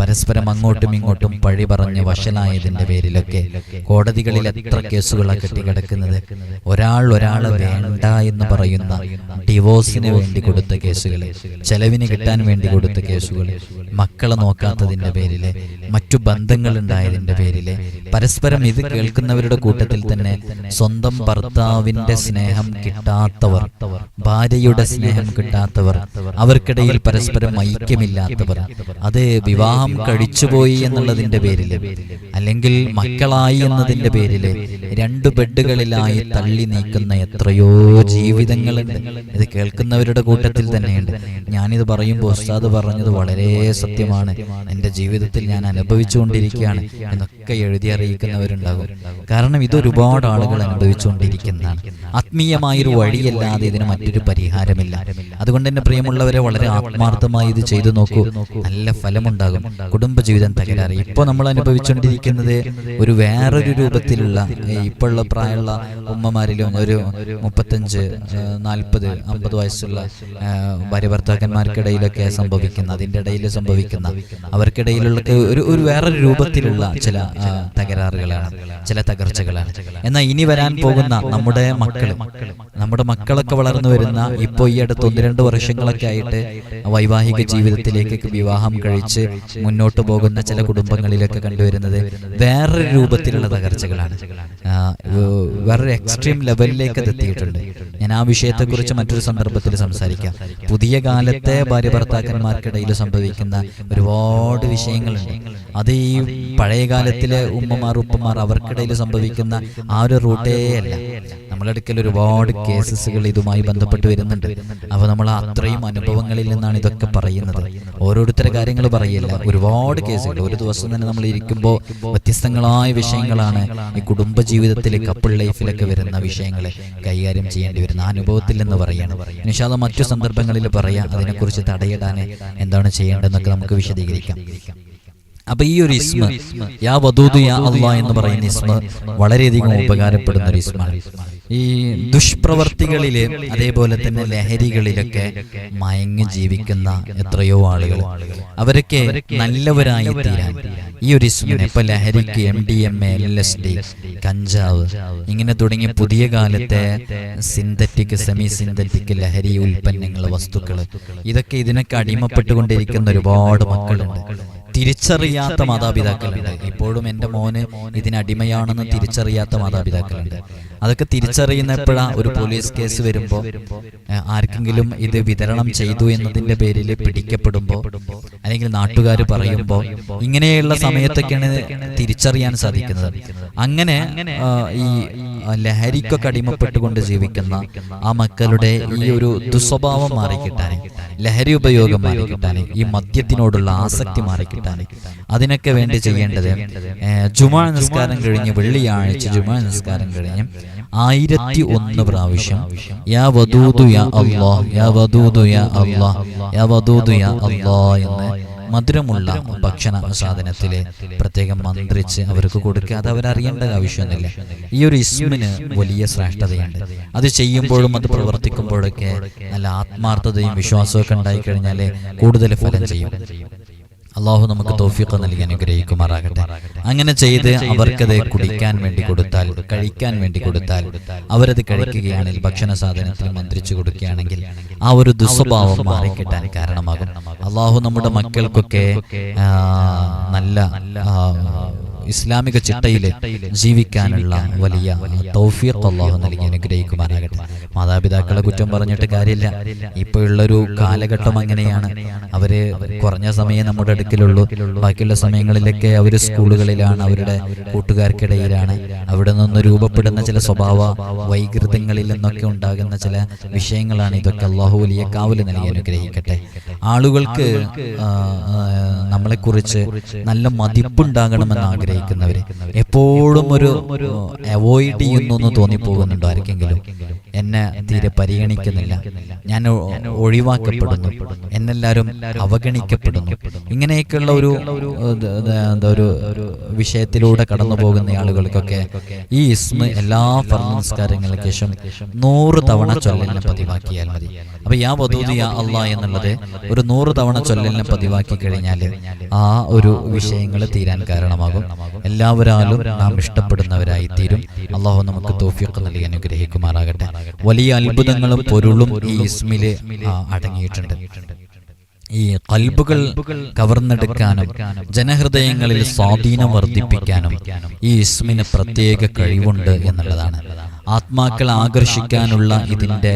പരസ്പരം അങ്ങോട്ടും ഇങ്ങോട്ടും പഴി പറഞ്ഞ് വഷളായതിന്റെ പേരിലൊക്കെ കോടതികളിൽ എത്ര കേസുകളാണ് കെട്ടിക്കിടക്കുന്നത്. ഒരാളെ വേണ്ട എന്ന് പറയുന്ന ഡിവോഴ്സിന് വേണ്ടി കൊടുത്ത കേസുകൾ, ചെലവിന് കിട്ടാൻ വേണ്ടി കൊടുത്ത കേസുകൾ, മക്കളെ നോക്കാത്തതിന്റെ പേരില്, മറ്റു ബന്ധങ്ങൾ ഉണ്ടായതിന്റെ പേരില്, പരസ്പരം ഇത് കേൾക്കുന്നവരുടെ കൂട്ടത്തിൽ തന്നെ സ്വന്തം ഭർത്താവിന്റെ സ്നേഹം കിട്ടാത്തവർ, ഭാര്യയുടെ സ്നേഹം കിട്ടാത്തവർ, അവർക്കിടയിൽ പരസ്പരം ഐക്യമില്ലാത്തവർ, അത് വിവാഹം കഴിച്ചുപോയി എന്നുള്ളതിന്റെ പേരില് അല്ലെങ്കിൽ മക്കളായി എന്നതിന്റെ പേരില് 2 ബെഡുകളിലായി തള്ളി നീക്കുന്ന എത്രയോ ജീവിതങ്ങളുണ്ട്. ഇത് കേൾക്കുന്നവരുടെ കൂട്ടത്തിൽ തന്നെയുണ്ട്. ഞാനിത് പറയുമ്പോൾ ഉസ്താദ് പറഞ്ഞത് വളരെ സത്യമാണ്, എൻ്റെ ജീവിതത്തിൽ ഞാൻ അനുഭവിച്ചുകൊണ്ടിരിക്കുകയാണ് എന്നൊക്കെ എഴുതി അറിയിക്കുന്നവരുണ്ടാകും. കാരണം ഇതൊരുപാട് ആളുകൾ അനുഭവിച്ചുകൊണ്ടിരിക്കുന്നതാണ്. ആത്മീയമായൊരു വഴിയല്ലാതെ ഇതിന് മറ്റൊരു പരിഹാരമില്ല. അതുകൊണ്ട് തന്നെ പ്രിയമുള്ളവരെ വളരെ ആത്മാർത്ഥമായി ഇത് ചെയ്തു ചെയ്തു നോക്കൂ, നല്ല ഫലമുണ്ടാകും. കുടുംബജീവിതം തകരാറ്. ഇപ്പോൾ നമ്മൾ അനുഭവിച്ചുകൊണ്ടിരിക്കുന്നത് ഒരു വേറൊരു രൂപത്തിലുള്ള ഇപ്പോഴുള്ള പ്രായമുള്ള ഉമ്മമാരിലും ഒരു 35, 40, 50 വയസ്സുള്ള ഭാര്യ ഭർത്താക്കന്മാർക്കിടയിലൊക്കെ സംഭവിക്കുന്ന, അതിൻ്റെ ഇടയിൽ സംഭവിക്കുന്ന, അവർക്കിടയിലുള്ള ഒരു വേറൊരു രൂപത്തിലുള്ള ചില തകരാറുകളാണ്, ചില തകർച്ചകളാണ്. എന്നാൽ ഇനി വരാൻ പോകുന്ന നമ്മുടെ മക്കളൊക്കെ വളർന്നു വരുന്ന, ഇപ്പോൾ ഈ അടുത്ത് 1-2 വർഷങ്ങളൊക്കെ ആയിട്ട് വൈവാഹിക ജീവിതത്തിലേക്ക് വിവാഹം കഴിച്ച് മുന്നോട്ട് പോകുന്ന ചില കുടുംബങ്ങളിലൊക്കെ കണ്ടുവരുന്നത് വേറൊരു രൂപത്തിലുള്ള തകർച്ചകളാണ്. വേറൊരു എക്സ്ട്രീം ലെവലിലേക്ക് അത് എത്തിയിട്ടുണ്ട്. ഞാൻ ആ വിഷയത്തെക്കുറിച്ച് മറ്റൊരു സന്ദർഭത്തിൽ സംസാരിക്കാം. പുതിയ കാലത്തെ ഭാര്യ ഭർത്താക്കന്മാർക്കിടയിൽ സംഭവിക്കുന്ന ഒരുപാട് വിഷയങ്ങളുണ്ട്. അത് ഈ പഴയ കാലത്തിലെ ഉപ്പമാർ അവർക്കിടയിൽ സംഭവിക്കുന്ന ആ ഒരു റൂട്ടേ അല്ല. നമ്മളെടുക്കൽ ഒരുപാട് കേസസുകൾ ഇതുമായി ബന്ധപ്പെട്ട് വരുന്നുണ്ട്. അപ്പോൾ നമ്മൾ അത്രയും അനുഭവങ്ങളിൽ നിന്നാണ് ഇതൊക്കെ പറയുന്നത്. ഓരോരുത്തരുടെ കാര്യങ്ങൾ പറയില്ല, ഒരുപാട് കേസുകൾ. ഒരു ദിവസം തന്നെ നമ്മൾ ഇരിക്കുമ്പോൾ വ്യത്യസ്തങ്ങളായ വിഷയങ്ങളാണ് ഈ കുടുംബജീവിതത്തിൽ, കപ്പിൾ ലൈഫിലൊക്കെ വരുന്ന വിഷയങ്ങളെ കൈകാര്യം ചെയ്യേണ്ടി വരുന്ന അനുഭവത്തിൽ എന്ന് പറയാണ്. ഇൻഷാ അല്ലാഹ് മറ്റു സന്ദർഭങ്ങളിൽ പറയാം. അതിനെക്കുറിച്ച് തടയിടാൻ എന്താണ് ചെയ്യേണ്ടതെന്നൊക്കെ നമുക്ക് വിശദീകരിക്കാം. അപ്പൊ ഈ ഒരു ഇസ്മ യാ വദൂദു യാ അല്ലാഹ് എന്ന് പറയുന്ന ഇസ്മ വളരെയധികം ഉപകാരപ്പെടുന്ന ഒരു ഇസ്മാണ്. ഈ ദുഷ്പ്രവർത്തികളില് അതേപോലെ തന്നെ ലഹരികളിലൊക്കെ മയങ്ങി ജീവിക്കുന്ന എത്രയോ ആളുകൾ, അവരൊക്കെ നല്ലവരായി തീരാൻ ഈ ഒരു ഇസ്മിനെ, ഇപ്പൊ ലഹരിക്ക് MDMA, LSD, കഞ്ചാവ് ഇങ്ങനെ തുടങ്ങിയ പുതിയ കാലത്തെ സിന്തറ്റിക്, സെമി സിന്തറ്റിക് ലഹരി ഉൽപ്പന്നങ്ങൾ, വസ്തുക്കൾ, ഇതിനൊക്കെ അടിമപ്പെട്ടുകൊണ്ടിരിക്കുന്ന ഒരുപാട് മക്കളുണ്ട്. തിരിച്ചറിയാത്ത മാതാപിതാക്കളുണ്ട്. ഇപ്പോഴും എൻ്റെ മോന് ഇതിനടിമയാണെന്ന് തിരിച്ചറിയാത്ത മാതാപിതാക്കളുണ്ട്. അതൊക്കെ തിരിച്ചറിയുന്ന എപ്പോഴാണ്? ഒരു പോലീസ് കേസ് വരുമ്പോൾ, ആർക്കെങ്കിലും ഇത് വിതരണം ചെയ്തു എന്നതിൻ്റെ പേരിൽ പിടിക്കപ്പെടുമ്പോൾ, അല്ലെങ്കിൽ നാട്ടുകാർ പറയുമ്പോൾ, ഇങ്ങനെയുള്ള സമയത്തൊക്കെയാണ് തിരിച്ചറിയാൻ സാധിക്കുന്നത്. അങ്ങനെ ഈ ലഹരിക്കൊക്കെ അടിമപ്പെട്ടുകൊണ്ട് ജീവിക്കുന്ന ആ മക്കളുടെ ഈ ഒരു ദുസ്വഭാവം മാറിക്കിട്ടാൻ, ലഹരി ഉപയോഗം മാറിക്കിട്ടാൻ, ഈ മദ്യത്തിനോടുള്ള ആസക്തി മാറിക്കിട്ടാൻ, അതിനൊക്കെ വേണ്ടി ചെയ്യേണ്ടത് ജുമാ നിസ്കാരം കഴിഞ്ഞ്, വെള്ളിയാഴ്ച ജുമാ നിസ്കാരം കഴിഞ്ഞ് 1001 പ്രാവശ്യം യാ വദൂദു യാ അല്ലാഹ്, യാ വദൂദു യാ അല്ലാഹ്, യാ വദൂദു യാ അല്ലാഹ് എന്ന് മധുരമുള്ള ഭക്ഷണ സാധനത്തില് പ്രത്യേകം മന്ത്രിച്ച് അവർക്ക് കൊടുക്കുക. അത് അവരറിയേണ്ട ആവശ്യമൊന്നുമില്ല. ഈ ഒരു ഇസ്മിന് വലിയ ശ്രേഷ്ഠതയുണ്ട്. അത് ചെയ്യുമ്പോഴും അത് പ്രവർത്തിക്കുമ്പോഴൊക്കെ നല്ല ആത്മാർത്ഥതയും വിശ്വാസവും ഒക്കെ ഉണ്ടായിക്കഴിഞ്ഞാൽ കൂടുതൽ ഫലം ചെയ്യും. അള്ളാഹു നമുക്ക് തൗഫീഖ് നൽകി അനുഗ്രഹിക്കുമാറാകട്ടെ. അങ്ങനെ ചെയ്ത് അവർക്കത് കുടിക്കാൻ വേണ്ടി കൊടുത്താൽ, കഴിക്കാൻ വേണ്ടി കൊടുത്താൽ, അവരത് കഴിക്കുകയാണെങ്കിൽ, ഭക്ഷണ സാധനത്തിൽ മന്ത്രിച്ചു കൊടുക്കുകയാണെങ്കിൽ ആ ഒരു ദുസ്വഭാവം മാറിക്കിട്ടാൻ കാരണമാകും. അള്ളാഹു നമ്മുടെ മക്കൾക്കൊക്കെ നല്ല ഇസ്ലാമിക ചിട്ടയിൽ ജീവിക്കാനുള്ള വലിയ തൗഫീഖ് അല്ലാഹു നൽകി അനുഗ്രഹിക്കുമാറാകട്ടെ. മാതാപിതാക്കളെ കുറ്റം പറഞ്ഞിട്ട് കാര്യമില്ല. ഇപ്പോഴുള്ളൊരു കാലഘട്ടം അങ്ങനെയാണ്. അവര് കുറഞ്ഞ സമയം നമ്മുടെ അടുക്കലുള്ളൂ. ബാക്കിയുള്ള സമയങ്ങളിലൊക്കെ അവർ സ്കൂളുകളിലാണ്, അവരുടെ കൂട്ടുകാർക്കിടയിലാണ്. അവിടെ നിന്ന് രൂപപ്പെടുന്ന ചില സ്വഭാവ വൈകൃതങ്ങളിൽ നിന്നൊക്കെ ഉണ്ടാകുന്ന ചില വിഷയങ്ങളാണ് ഇതൊക്കെ. അല്ലാഹു വലിയ കാവല് നൽകി അനുഗ്രഹിക്കട്ടെ. ആളുകൾക്ക് നമ്മളെക്കുറിച്ച് നല്ല മതിപ്പുണ്ടാകണമെന്ന് ആഗ്രഹിക്കുന്നവര് എപ്പോഴും ഒരു അവോയ്ഡ് ചെയ്യുന്നു എന്ന് തോന്നിപ്പോകുന്നുണ്ടോ ആർക്കെങ്കിലും? എന്നെ തീരെ പരിഗണിക്കുന്നില്ല, ഞാൻ ഒഴിവാക്കപ്പെടുന്നു, എന്നെല്ലാവരും അവഗണിക്കപ്പെടുന്നു, ഇങ്ങനെയൊക്കെയുള്ള ഒരു വിഷയത്തിലൂടെ കടന്നു പോകുന്ന ആളുകൾക്കൊക്കെ ഈ ഇസ്മ എല്ലാ ഫർദ് നിസ്കാരങ്ങൾക്ക് ശേഷം 100 തവണ ചൊല്ലലിനെ പതിവാക്കിയാൽ മതി. അപ്പൊ യാ വദൂദു യാ അല്ലാഹ് എന്നുള്ളത് ഒരു 100 തവണ ചൊല്ലലിനെ പതിവാക്കി കഴിഞ്ഞാൽ ആ ഒരു വിഷയങ്ങൾ തീരാൻ കാരണമാകും. എല്ലാവരാലും നാം ഇഷ്ടപ്പെടുന്നവരായി തീരും. അള്ളാഹു നമുക്ക് തൗഫീഖ് നൽകി അനുഗ്രഹിക്കുമാറാകട്ടെ. വലിയ അത്ഭുതങ്ങളും പൊരുളും ഈ ഇസ്മില് അടങ്ങിയിട്ടുണ്ട്. ഈ ഖൽബുകൾ കവർന്നെടുക്കാനും ജനഹൃദയങ്ങളിൽ സ്വാധീനം വർദ്ധിപ്പിക്കാനും ഈ ഇസ്മിന് പ്രത്യേക കഴിവുണ്ട് എന്നുള്ളതാണ്. ആത്മാക്കൾ ആകർഷിക്കാനുള്ള ഇതിന്റെ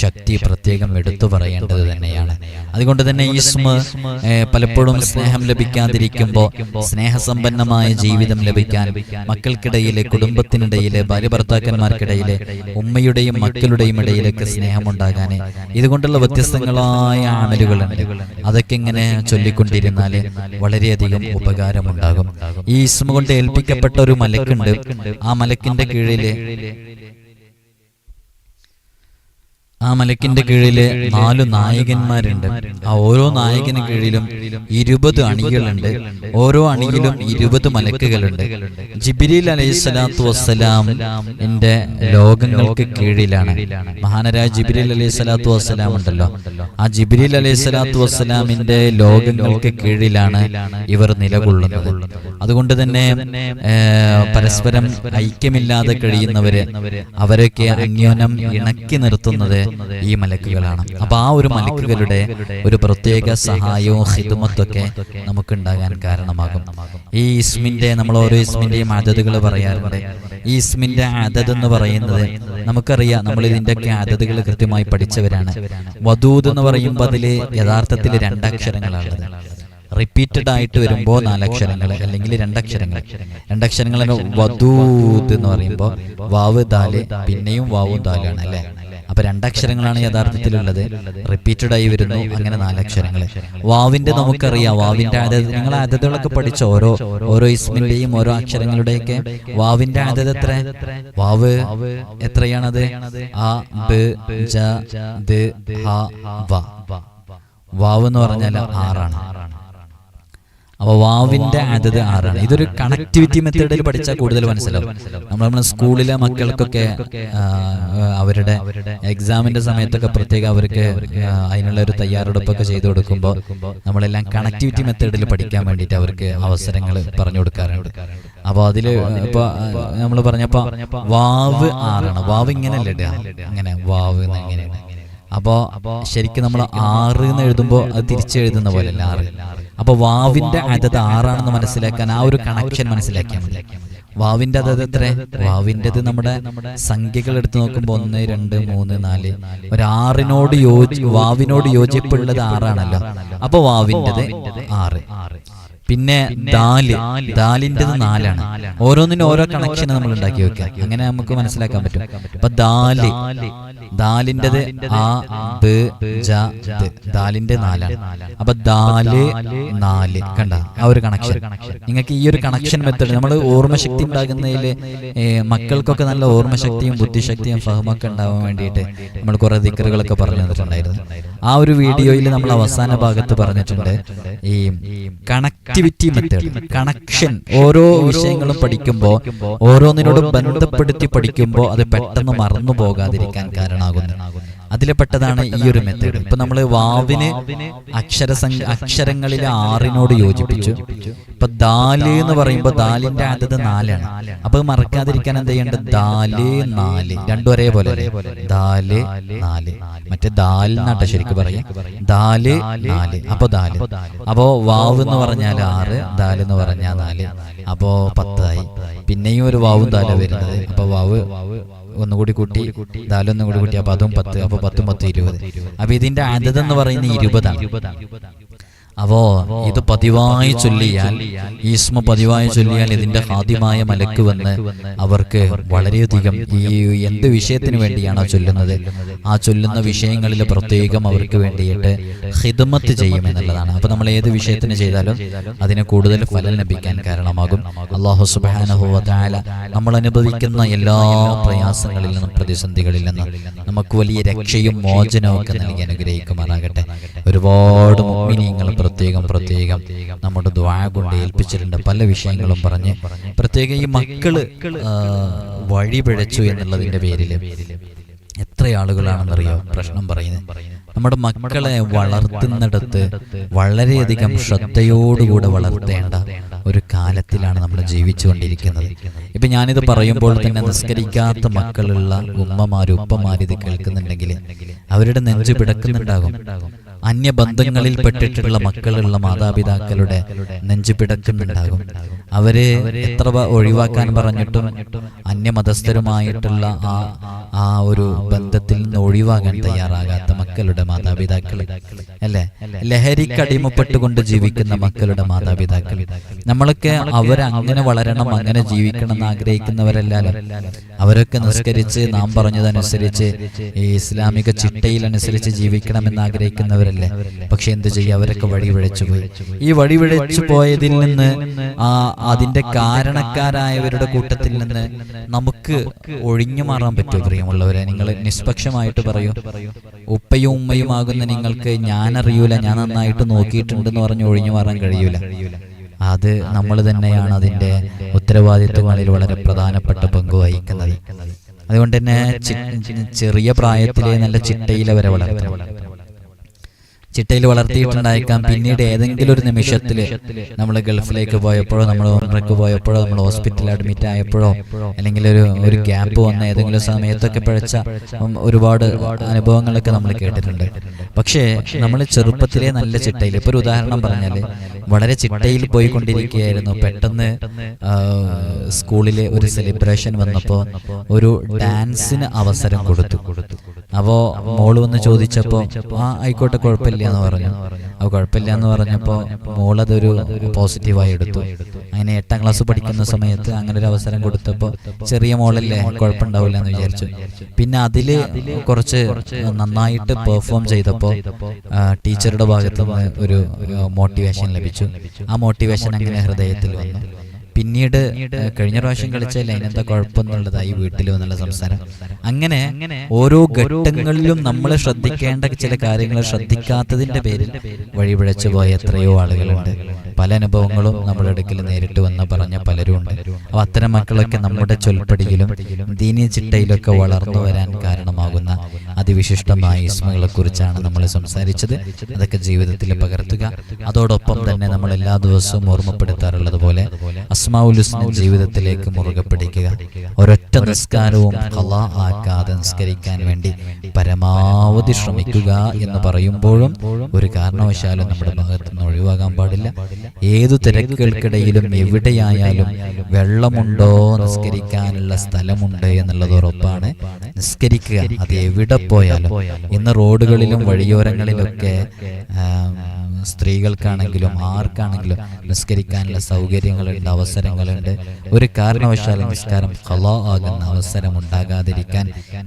ശക്തി പ്രത്യേകം എടുത്തു പറയേണ്ടത് തന്നെയാണ്. അതുകൊണ്ട് തന്നെ ഇസ്മ പലപ്പോഴും സ്നേഹം ലഭിക്കാതിരിക്കുമ്പോൾ സ്നേഹസമ്പന്നമായ ജീവിതം ലഭിക്കാൻ, മക്കൾക്കിടയിലെ, കുടുംബത്തിനിടയിലെ, ഭാര്യ ഭർത്താക്കന്മാർക്കിടയിലെ, ഉമ്മയുടെയും മക്കളുടെയും ഇടയിലൊക്കെ സ്നേഹമുണ്ടാകാൻ ഇതുകൊണ്ടുള്ള വ്യത്യസ്തങ്ങളായ അമലുകളുണ്ട്. അതൊക്കെ ഇങ്ങനെ ചൊല്ലിക്കൊണ്ടിരുന്നാൽ വളരെയധികം ഉപകാരമുണ്ടാകും. ഈ ഇസ്മ കൊണ്ട് ഏൽപ്പിക്കപ്പെട്ട ഒരു മലക്കുണ്ട്. ആ മലക്കിന്റെ കീഴില് ആ മലക്കിന്റെ കീഴില് 4 നായകന്മാരുണ്ട്. ആ ഓരോ നായകന് കീഴിലും 20 അണികളുണ്ട്. ഓരോ അണിയിലും 20 മലക്കുകളുണ്ട്. ജിബ്രീൽ അലൈഹിസ്സലാത്തു വസ്സലാം എന്റെ ലോകങ്ങൾക്ക് കീഴിലാണ്. മഹാനരായ ജിബ്രീൽ അലൈഹിസ്സലാത്തു വസ്സലാം ഉണ്ടല്ലോ, ആ ജിബ്രീൽ അലൈഹിസ്സലാത്തു വസ്സലാമിന്റെ ലോകങ്ങൾക്ക് കീഴിലാണ് ഇവർ നിലകൊള്ളുന്നത്. അതുകൊണ്ട് തന്നെ പരസ്പരം ഐക്യമില്ലാതെ കഴിയുന്നവര്, അവരൊക്കെ അന്യോന്യം ഇണക്കി നിർത്തുന്നത് ഈ മലക്കുകളാണ്. അപ്പൊ ആ ഒരു മലക്കുകളുടെ ഒരു പ്രത്യേക സഹായവും ഖിദ്മത്തൊക്കെ നമുക്കുണ്ടാകാൻ കാരണമാകും. ഈ ഇസ്മിന്റെ, നമ്മൾ ഓരോ ഇസ്മിന്റെയും അദദുകൾ പറയാറുണ്ട്. ഈ ഇസ്മിന്റെ അദദ് എന്ന് പറയുന്നത് നമുക്കറിയാം, നമ്മൾ ഇതിന്റെയൊക്കെ അദദുകൾ കൃത്യമായി പഠിച്ചവരാണ്. വദൂദ് എന്ന് പറയുമ്പോൾ അതിൽ യഥാർത്ഥത്തിൽ 2 അക്ഷരങ്ങളാണുള്ളത്. റിപ്പീറ്റഡ് ആയിട്ട് വരുമ്പോൾ 4 അക്ഷരങ്ങൾ അല്ലെങ്കിൽ 2 അക്ഷരങ്ങൾ. 2 അക്ഷരങ്ങൾ വദൂദ് എന്ന് പറയുമ്പോൾ വാവ് ദാല്, പിന്നെയും വാവും ദാലാണ് അല്ലെ. അപ്പൊ 2 അക്ഷരങ്ങളാണ് യഥാർത്ഥത്തിലുള്ളത്, റിപ്പീറ്റഡ് ആയി വരുന്നു. അങ്ങനെ 4 അക്ഷരങ്ങൾ. വാവിന്റെ നമുക്കറിയാം, വാവിന്റെ അദദ് നിങ്ങൾ അദദുകളൊക്കെ പഠിച്ച ഓരോ ഇസ്മിന്റെയും ഓരോ അക്ഷരങ്ങളുടെയൊക്കെ വാവിന്റെ അദദ് എത്ര? വാവ് എത്രയാണത്? ആ ബ ജ ദ ഹ വ. വാവ് എന്ന് പറഞ്ഞാൽ 6 ആണ്. അപ്പോൾ വാവിന്റെ അദദ് 6 ആണ്. ഇതൊരു കണക്ടിവിറ്റി മെത്തേഡിൽ പഠിച്ചാൽ കൂടുതൽ മനസ്സിലാവും. നമ്മൾ സ്കൂളിലെ മക്കൾക്കൊക്കെ അവരുടെ എക്സാമിന്റെ സമയത്തൊക്കെ പ്രത്യേകം അവർക്ക് അതിനുള്ള ഒരു തയ്യാറെടുപ്പൊക്കെ ചെയ്തു കൊടുക്കുമ്പോൾ നമ്മളെല്ലാം കണക്ടിവിറ്റി മെത്തേഡിൽ പഠിക്കാൻ വേണ്ടിയിട്ട് അവർക്ക് അവസരങ്ങൾ പറഞ്ഞു കൊടുക്കാറുണ്ട്. അപ്പോൾ അതിൽ ഇപ്പൊ നമ്മൾ പറഞ്ഞപ്പോ വാവ് 6 ആണ്. വാവ് ഇങ്ങനെയല്ലേ ഇടുക, അങ്ങനെ വാവ് എങ്ങനെയാണ്. അപ്പോ ശരിക്കും നമ്മൾ 6 എന്ന് എഴുതുമ്പോൾ അത് തിരിച്ചെഴുതുന്ന പോലെ അല്ല 6. അപ്പൊ വാവിന്റെ അദദ് 6 ആണെന്ന് മനസ്സിലാക്കാൻ ആ ഒരു കണക്ഷൻ മനസ്സിലാക്കിയാൽ മതി. വാവിന്റെ അദദ് എത്ര? വാവിൻ്റെത് നമ്മുടെ സംഖ്യകൾ എടുത്ത് നോക്കുമ്പോൾ 1 2 3 4 ഒരു 6നോട് വാവിനോട് യോജിപ്പുള്ളത് 6 ആണല്ലോ. അപ്പൊ വാവിൻ്റെത് 6. പിന്നെ ദാലിൻ്റെത് 4 ആണ്. ഓരോന്നിനും ഓരോ കണക്ഷൻ നമ്മൾ ഉണ്ടാക്കി വെക്കുക, അങ്ങനെ നമുക്ക് മനസ്സിലാക്കാൻ പറ്റും. അപ്പൊ ദാലിൻ്റെത് ആ ബ ജ ദ, ദാലിന്റെ 4 ആണ്. അപ്പൊ ദാല് 4 കണ്ട ആ ഒരു കണക്ഷൻ. നിങ്ങൾക്ക് ഈ ഒരു കണക്ഷൻ മെത്തേഡ് നമ്മൾ ഓർമ്മശക്തി ഉണ്ടാകുന്നതിൽ മക്കൾക്കൊക്കെ നല്ല ഓർമ്മശക്തിയും ബുദ്ധിശക്തിയും ഫഹമൊക്കെ ഉണ്ടാവാൻ വേണ്ടിയിട്ട് നമ്മൾ കുറെ ദിക്റുകളൊക്കെ പറഞ്ഞു തന്നിട്ടുണ്ടായിരുന്നു. ആ ഒരു വീഡിയോയിൽ നമ്മൾ അവസാന ഭാഗത്ത് പറഞ്ഞിട്ടുണ്ട് ഈ കണക്ടിവിറ്റി മെത്തേഡ്, കണക്ഷൻ. ഓരോ വിഷയങ്ങളും പഠിക്കുമ്പോൾ ഓരോന്നിനോടും ബന്ധപ്പെടുത്തി പഠിക്കുമ്പോൾ അത് പെട്ടെന്ന് മറന്നു പോകാതിരിക്കാൻ കാരണമാകുന്നു. അതിലെ പെട്ടതാണ് ഈ ഒരു മെത്തേഡ്. ഇപ്പൊ നമ്മൾ വാവിന് അക്ഷരങ്ങളിലെ 6നോട് യോജിപ്പിച്ചു. ഇപ്പൊ ദാല് എന്ന് പറയുമ്പോൾ ദാലിന്റെ അദദ് 4 ആണ്. അപ്പൊ മറക്കാതിരിക്കാൻ എന്ത് ചെയ്യേണ്ടത്? ദാല് 4, രണ്ടും ഒരേപോലെ. ദാല് 4, മറ്റേ ദാൽ എന്നാട്ടെ ശരിക്കും പറയാം. ദാല് 4, അപ്പൊ ദാല്. അപ്പോ വാവ് എന്ന് പറഞ്ഞാൽ 6, ദാല് എന്ന് പറഞ്ഞാൽ 4, അപ്പോ 10 ആയി. പിന്നെയും ഒരു വാവും ദാല വരുന്നത്. അപ്പൊ വാവ് ഒന്നുകൂടി കൂട്ടി, ദാലൊന്നും കൂടി കൂട്ടി, അപ്പൊ അതും 10. അപ്പൊ 10 10 20. അപ്പൊ ഇതിന്റെ അദദ് എന്ന് പറയുന്നത് 20 ആണ്. അപ്പോ ഇത് പതിവായി ചൊല്ലിയാൽ, ഈ ഇസ്മ പതിവായി ചൊല്ലിയാൽ ഇതിന്റെ ഹാദിമായ മലക്ക് വന്ന് അവർക്ക് വളരെയധികം ഈ എന്ത് വിഷയത്തിന് വേണ്ടിയാണോ ചൊല്ലുന്നത് ആ ചൊല്ലുന്ന വിഷയങ്ങളിൽ പ്രത്യേകം അവർക്ക് വേണ്ടിയിട്ട് ഖിദ്മത്ത് ചെയ്യുമെന്നുള്ളതാണ്. അപ്പൊ നമ്മൾ ഏത് വിഷയത്തിന് ചെയ്താലും അതിന് കൂടുതൽ ഫലം ലഭിക്കാൻ കാരണമാകും. അല്ലാഹു സുബ്ഹാനഹു വ തആല നമ്മൾ അനുഭവിക്കുന്ന എല്ലാ പ്രയാസങ്ങളിൽ നിന്നും പ്രതിസന്ധികളിൽ നിന്നും നമുക്ക് വലിയ രക്ഷയും മോചനവും ഒക്കെ നൽകി അനുഗ്രഹിക്കുമാറാകട്ടെ. ഒരുപാട് മുഅ്മിനീങ്ങൾ പ്രത്യേകം നമ്മുടെ ദുആ കൊണ്ട് ഏൽപ്പിച്ചിട്ടുണ്ട്. പല വിഷയങ്ങളും പറഞ്ഞ് പ്രത്യേകം ഈ മക്കള് വഴി പിഴച്ചു എന്നുള്ളതിന്റെ പേരിൽ എത്ര ആളുകളാണെന്നറിയോ പ്രശ്നം പറയുന്നത്. നമ്മുടെ മക്കളെ വളർത്തുന്നിടത്ത് വളരെയധികം ശ്രദ്ധയോടുകൂടെ വളർത്തേണ്ട ഒരു കാലത്തിലാണ് നമ്മൾ ജീവിച്ചുകൊണ്ടിരിക്കുന്നത്. ഇപ്പൊ ഞാനിത് പറയുമ്പോൾ തന്നെ നിസ്കരിക്കാത്ത മക്കളുള്ള ഉമ്മമാര് ഉപ്പമാര് ഇത് കേൾക്കുന്നുണ്ടെങ്കിൽ അവരുടെ നെഞ്ചു പിടക്കുന്നുണ്ടാകും. അന്യബന്ധങ്ങളിൽ പെട്ടിട്ടുള്ള മക്കളുള്ള മാതാപിതാക്കളുടെ നെഞ്ചു പിടക്കുന്നുണ്ടാകും. അവര് എത്ര ഒഴിവാക്കാൻ പറഞ്ഞിട്ടും അന്യമതസ്ഥരുമായിട്ടുള്ള ആ ഒരു ബന്ധത്തിൽ നിന്ന് ഒഴിവാകാൻ തയ്യാറാകാത്ത മക്കളുടെ മാതാപിതാക്കൾ അല്ലെ, ലഹരിക്ക് അടിമപ്പെട്ടുകൊണ്ട് ജീവിക്കുന്ന മക്കളുടെ മാതാപിതാക്കൾ. നമ്മളൊക്കെ അവരങ്ങനെ വളരണം, അങ്ങനെ ജീവിക്കണം എന്ന് ആഗ്രഹിക്കുന്നവരല്ലാലോ. അവരൊക്കെ നിസ്കരിച്ച് നാം പറഞ്ഞതനുസരിച്ച് ഈ ഇസ്ലാമിക ചിട്ടയിൽ അനുസരിച്ച് ജീവിക്കണം എന്ന് ആഗ്രഹിക്കുന്നവരല്ല. ചെയ്യുന്നവരല്ലേ. പക്ഷെ എന്ത് ചെയ്യുക, അവരൊക്കെ വഴിപിഴച്ചു പോയി. ഈ വഴിപിഴച്ചു പോയതിൽ നിന്ന് അതിന്റെ കാരണക്കാരായവരുടെ കൂട്ടത്തിൽ നിന്ന് നമുക്ക് ഒഴിഞ്ഞു മാറാൻ പറ്റുമോ പ്രിയമുള്ളവരെ? നിങ്ങൾ നിഷ്പക്ഷമായിട്ട് പറയൂ. ഉപ്പയും ഉമ്മയുമാകുന്ന നിങ്ങൾക്ക് ഞാനറിയൂല, ഞാൻ നന്നായിട്ട് നോക്കിയിട്ടുണ്ടെന്ന് പറഞ്ഞ് ഒഴിഞ്ഞു മാറാൻ കഴിയൂല. അത് നമ്മൾ തന്നെയാണ് അതിന്റെ ഉത്തരവാദിത്വങ്ങളിൽ വളരെ പ്രധാനപ്പെട്ട പങ്ക് വഹിക്കുന്നത്. അതുകൊണ്ട് തന്നെ ചെറിയ പ്രായത്തിലെ നല്ല ചിട്ടയിൽ അവരെ വളർത്തണം. ചിട്ടയിൽ വളർത്തിയിട്ടുണ്ടായിരിക്കാം. പിന്നീട് ഏതെങ്കിലും ഒരു നിമിഷത്തിൽ നമ്മൾ ഗൾഫിലേക്ക് പോയപ്പോഴോ, നമ്മൾ ഉംറയ്ക്ക് പോയപ്പോഴോ, നമ്മൾ ഹോസ്പിറ്റലിൽ അഡ്മിറ്റ് ആയപ്പോഴോ, അല്ലെങ്കിൽ ഒരു ഗ്യാപ്പ് വന്ന ഏതെങ്കിലും സമയത്തൊക്കെ പിഴച്ച ഒരുപാട് അനുഭവങ്ങളൊക്കെ നമ്മൾ കേട്ടിട്ടുണ്ട്. പക്ഷേ നമ്മൾ ചെറുപ്പത്തിലെ നല്ല ചിട്ടയിൽ, ഇപ്പോൾ ഒരു ഉദാഹരണം പറഞ്ഞാൽ, വളരെ ചിട്ടയിൽ പോയിക്കൊണ്ടിരിക്കുകയായിരുന്നു. പെട്ടെന്ന് സ്കൂളിൽ ഒരു സെലിബ്രേഷൻ വന്നപ്പോൾ ഒരു ഡാൻസിന് അവസരം കൊടുത്തു. അപ്പോൾ മോള് വന്ന് ചോദിച്ചപ്പോൾ ആയിക്കോട്ടെ കുഴപ്പമില്ല എന്ന് പറഞ്ഞു. അപ്പോൾ കുഴപ്പമില്ല എന്ന് പറഞ്ഞപ്പോൾ മോളതൊരു പോസിറ്റീവായി എടുത്തു. അങ്ങനെ 8ാം ക്ലാസ് പഠിക്കുന്ന സമയത്ത് അങ്ങനെ ഒരു അവസരം കൊടുത്തപ്പോൾ ചെറിയ മോളല്ലേ, കുഴപ്പമുണ്ടാവില്ല എന്ന് വിചാരിച്ചു. പിന്നെ അതിൽ കുറച്ച് നന്നായിട്ട് പെർഫോം ചെയ്തപ്പോൾ ടീച്ചറുടെ ഭാഗത്തുനിന്ന് ഒരു മോട്ടിവേഷൻ ലഭിച്ചു. ആ മോട്ടിവേഷൻ അങ്ങനെ ഹൃദയത്തിൽ വന്നു. പിന്നീട് കഴിഞ്ഞ പ്രാവശ്യം കളിച്ചാൽ അതിനെന്താ കുഴപ്പമെന്നുള്ളതായി വീട്ടിൽ വന്നുള്ള സംസാരം. അങ്ങനെ ഓരോ ഘട്ടങ്ങളിലും നമ്മൾ ശ്രദ്ധിക്കേണ്ട ചില കാര്യങ്ങൾ ശ്രദ്ധിക്കാത്തതിന്റെ പേരിൽ വഴിപിഴച്ചു പോയ എത്രയോ ആളുകളുണ്ട്. പല അനുഭവങ്ങളും നമ്മുടെ അടുക്കൽ നേരിട്ട് വന്ന് പറഞ്ഞ പലരും ഉണ്ട്. അപ്പോൾ അത്തരം മക്കളൊക്കെ നമ്മുടെ ചൊൽപ്പടിയിലും ദീനീ ചിട്ടയിലൊക്കെ വളർന്നു വരാൻ കാരണമാകുന്ന അതിവിശിഷ്ടമായ ഇസ്മുകളെ കുറിച്ചാണ് നമ്മൾ സംസാരിച്ചത്. അതൊക്കെ ജീവിതത്തിൽ പകർത്തുക. അതോടൊപ്പം തന്നെ നമ്മൾ എല്ലാ ദിവസവും ഓർമ്മപ്പെടുത്താറുള്ളത് പോലെ അസ്മാഉൽ ഹുസ്ന ജീവിതത്തിലേക്ക് മുറുകെ പിടിക്കുക. ഒരൊറ്റ നിസ്കാരവും ഖളാ ആക്കാതെ നിസ്കരിക്കാൻ വേണ്ടി പരമാവധി ശ്രമിക്കുക എന്ന് പറയുമ്പോഴും ഒരു കാരണവശാലും നമ്മുടെ ഭാഗത്തു നിന്ന് ഒഴിവാകാൻ പാടില്ല. ഏതു തിരക്കുകൾക്കിടയിലും എവിടെയായാലും വെള്ളമുണ്ടോ, നിസ്കരിക്കാനുള്ള സ്ഥലമുണ്ട് എന്നുള്ളത് ഉറപ്പാണ്. നിസ്കരിക്കുക, അത് എവിടെ പോയാലും. ഇന്ന് റോഡുകളിലും വഴിയോരങ്ങളിലൊക്കെ സ്ത്രീകൾക്കാണെങ്കിലും ആർക്കാണെങ്കിലും നിസ്കരിക്കാനുള്ള സൗകര്യങ്ങളുണ്ട്, അവസരങ്ങളുണ്ട്. ഒരു കാരണവശാലും നിസ്കാരം ഖളാ ആകുന്ന അവസരം ഉണ്ടാകാതിരിക്കാൻ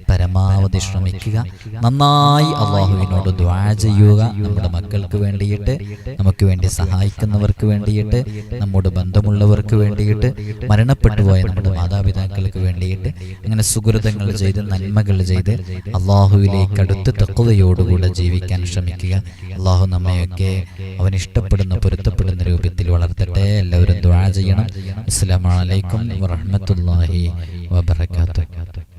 പരമാവധി ശ്രമിക്കുക. നന്നായി അള്ളാഹുവിനോട് ദുആ ചെയ്യുക. നമ്മുടെ മക്കൾക്ക് വേണ്ടിയിട്ട്, നമുക്ക് വേണ്ടി സഹായിക്കുന്നവർക്ക് വേണ്ടിയിട്ട്, നമ്മുടെ ബന്ധമുള്ളവർക്ക് വേണ്ടിയിട്ട്, മരണപ്പെട്ടു പോയ നമ്മുടെ മാതാപിതാക്കൾക്ക് വേണ്ടിയിട്ട്, അങ്ങനെ സുകൃതങ്ങൾ ചെയ്ത് നന്മകൾ ചെയ്ത് അള്ളാഹുവിലേക്ക് അടുത്ത് തഖ്വയോടുകൂടെ ജീവിക്കാൻ ശ്രമിക്കുക. അള്ളാഹു നമ്മയൊക്കെ അവൻ ഇഷ്ടപ്പെടുന്ന പൊരുത്തപ്പെടുന്ന രൂപത്തിൽ വളർത്തട്ടെ. എല്ലാവരും ദുആ ചെയ്യണം. അസ്സലാമു അലൈക്കും വറഹ്മത്തുള്ളാഹി വബറകാതുഹു.